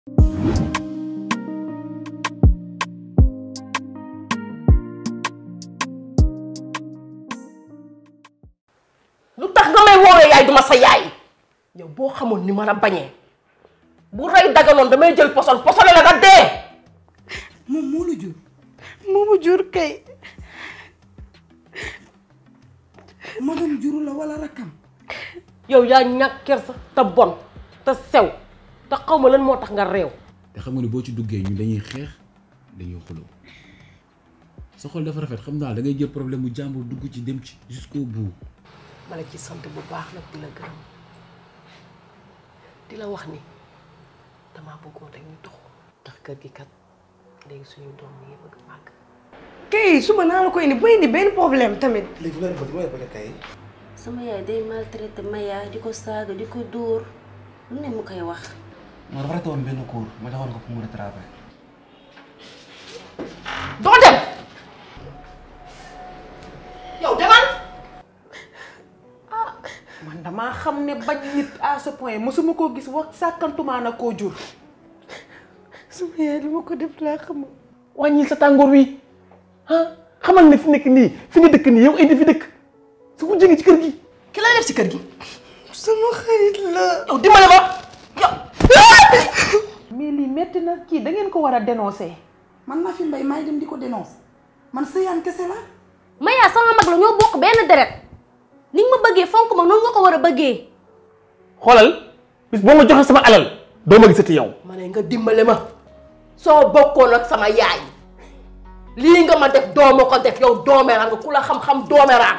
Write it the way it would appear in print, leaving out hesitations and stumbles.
lu tax nga may woowee yaay duma sa yaay yow boo xamoon ni ma la bañee bu rey daganoon damay jël poson posone la nga dee. moom moo la jur. moomu jur kay. magam juru la wala rakkam. yow yaa ñàkk kersa te bon te sew te xaw ma lan moo tax nga réew. te xam nga ne boo ci duggee ñu dañuy xeex dañuy xuloo sa xol dafa rafet xam naa da ngay jël problème bu jàmbur dugg ci dem ci jusqu'au bout. ma la ci sant bu baax nag di la gërëm di la wax ni damaa bëggoon rek ñu toxu ndax kër gi kat léegi suñu doom yi bëgg màgg. kay suba naa la koy indi bu indi benn problème tamit. léegi looy def ba kay. sama yaay day maltraité Maya di ko saaga di ko dóor lu ne mu koy wax. ma dafa woon benn cours ma joxoon ko pour mu retravailler. doo dem yow demal. man damaa xam ne bañ nit à ce point mosuma koo gis wax sàkkantumaa na koo jur. sama yaay li ma ko def laa xam. wàññi sa tàngoor wi ah xamal ne fi nekk nii fi nga dëkk nii yow indi fi dëkk su ko jógee ci kër gi. ki lay def ci kër gi. sama xarit la. yow dimbale ma yow. mais lii metti na kii da ngeen ko war a dénoncer. man naa fi mbay maay dem di ko dénoncer man sëyaan kese la. Maya sama mag la ñoo bokk benn deret ni nga ma bëggee fonk ma noonu nga ko war a bëggee. xoolal bis boo ma joxe sama alal doo ma gisati yow. ma ne nga dimbale ma soo bokkoon ak sama yaay lii nga ma def doo ma ko def yow doomeraan nga ku la xam-xam doomeraan.